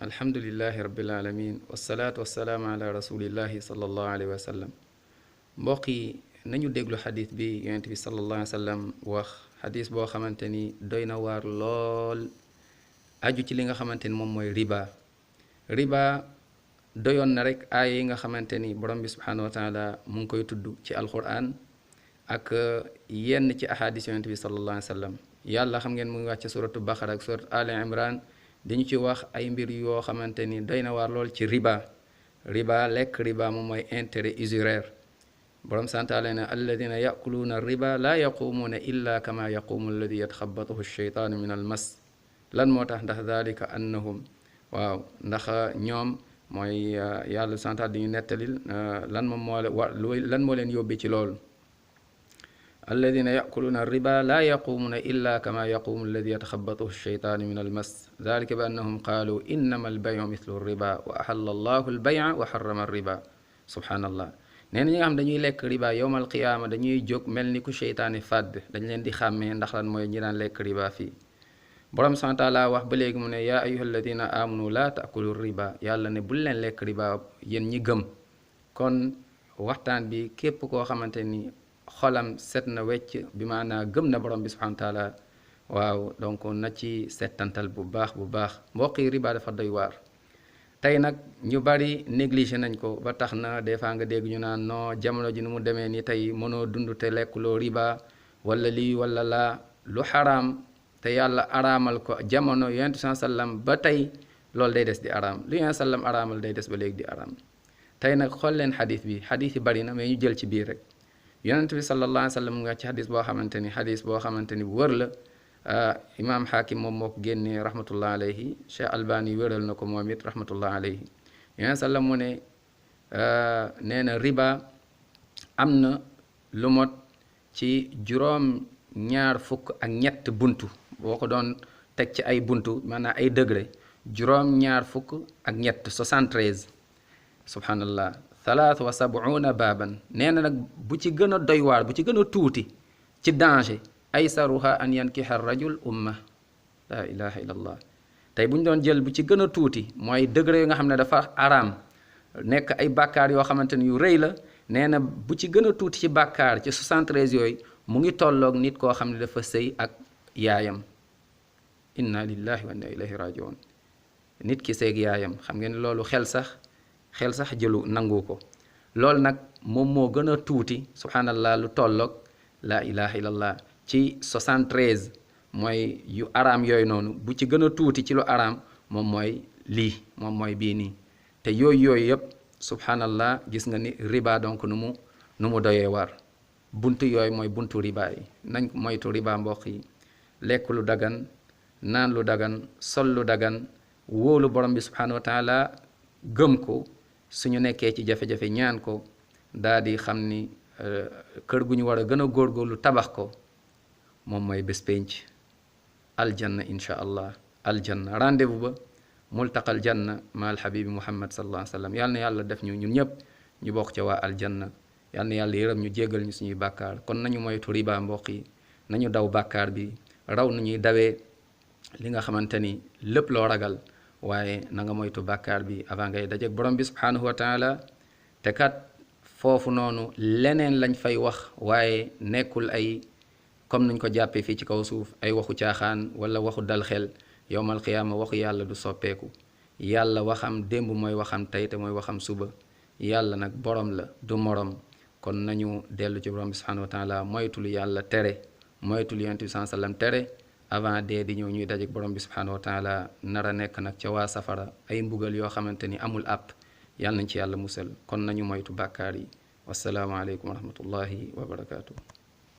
alhamdulillahi rabbil alamin wasalaatu wasalaamu ala rasulillahi sallallahu alayhi wa sallam mbokk yi nañu déglu xadis bi yonent bi sallallahu alayhi wa sallam wax xadis boo xamante ni doy na waar lool aju ci li nga xamante ni moom mooy riba doyoon na rek aaya yi nga xamante ni borom bi subhanahu wa taala mu ngi koy tudd ci alquran ak yenn ci ahadis yonent bi sallallahu alayhi wa sallam yàlla xam ngeen mu ngi wax ci suratu baqara ak suratu ali imran dañu ci wax ay mbir yoo xamante ni doy na waar lool ci riba lekk riba moom mooy intérêt usuraire borom santaale na alladina yakuluuna riba laa yaqumuuna illa kama yaqumu alladi yataxabatuhu sheytaanu min al mas lan moo tax ndax dalika annahum waaw ndax ñoom mooy yàlla santaal di ñu nettalil lan moo leen yóbbi ci loolu alladina yakuluuna riba laa yaqumuuna illa kama yaqumu alladi yataxabatuhu sheytaanu min almas dalika bi annahum qaalu innama albayu mithlu riba wa axalla allahu albaya wa xarama riba subhaanallah nee na ñi nga xam dañuy lekk riba yowmal qiyaama dañuy jóg mel ni ku sheytaani fàdd dañ leen di xàmmee ndax lan mooy ñi daan lekk riba fii borom subhaanahu wa taala wax ba léegi mu ne yaa ayuha alladina amanu laa taakulu riba yàlla ne bul leen lekk riba yéen ñi gëm kon waxtaan bi képp koo xamante ni xolam set na wecc bi maanaa gëm na borom bi subhanahu wa taala waaw donc na ci settantal bu baax mbokk yi riba dafa doy waar tey nag ñu bari négligé nañ ko ba tax na des fois nga dégg ñu naan non jamono ji nu mu demee ni tey mënoo dund te lekkuloo riba wala lii wala laa lu xaraam te yàlla araamal ko jamono yonent sallam ba tey loolu day des di araam lu yonent sallam araamal day des ba léegi di araam tey nag xool leen xadis bi xadis yi bari na mais ñu jël ci biir rek yonent bi sallallahu alayhi wa sallam nga ci xadis boo xamante ni bu wër la imaam xaakim moom moo ko génnee rahmatullah alayhi cheikh albani wéral na ko moom it rahmatullah alayhi yonent sallam mu ne nee na riba am na lu mot ci juróom ñaar fukk ak ñett buntu boo ko doon teg ci ay buntu maanaam ay degré juróom ñaar fukk ak ñett 73 subhanallah 73 baaban nee na nag bu ci gën a doy waar bu ci gën a tuuti ci danger aysaruha an yankiha rajul umma la ilaha illallah tey bu ñu doon jël bu ci gën a tuuti mooy degré yi nga xam ne dafa araam nekk ay bàkkaar yoo xamante ni yu rëy la nee na bu ci gën a tuuti ci bàkkaar ci 73 yooyu mu ngi tolloog nit koo xam ne dafa sëy ak yaayam inna lillahi wa inna ilayhi rajiun nit ki sëy ak yaayam xam ngeen loolu xel sax jëlu nangu ko loolu nag moom moo gën a tuuti subhanallah lu tolloog la ilaha illallah ci 73 mooy yu araam yooyu noonu bu ci gën a tuuti ci lu araam moom mooy lii moom mooy bii nii te yooyu yëpp subhanallah gis nga ni riba donc nu mu doyee war buntu yooyu mooy buntu riba yi nañ moytu riba mbokk yi lekk lu dagan naan lu dagan sol lu dagan wóolu borom bi subhanahu wa taala gëm ko suñu nekkee ci jafe-jafe ñaan ko daal di xam ni kër gu ñu war a gën a góorgóorlu tabax ko moom mooy bés penc aljanna insha allah aljanna rendez-vous ba multaqal janna ma alhabibi muhammad sallallahu alayhi wa sallam yàlla na yàlla def ñu ñun ñëpp ñu bokk ca waa aljanna yàlla na yàlla yërëm ñu jéggal ñu suñuy bàkkaar kon nañu moytu riba mbokk yi nañu daw bàkkaar bi raw nañuy dawee li nga xamante ni lépp loo ragal waaye na nga moytu bàkkaar bi avant ngay dajeek borom bi subhanahu wa taala te kat foofu noonu leneen lañ fay wax waaye nekkul ay comme nuñ ko jàppee fii ci kaw suuf ay waxu caaxaan wala waxu dal xel yowmal qiyaama waxu yàlla du soppeeku yàlla waxam démb mooy waxam tey te mooy waxam suba yàlla nag borom la du morom kon nañu dellu ci borom bi subhanahu wa taala moytul yàlla tere moytul yonent bi sallallahu alayhi wa sallam tere avant dee di ñëw ñuy dajeek borom bi subhanahu wa taala nara nekk nag ca waa safara ay mbugal yoo xamante ni amul àpp yàlla nañ ci yàlla musal kon nañu moytu bàkkaar yi wassalaamu aleykum wa rahmatullahi wa barakaatu.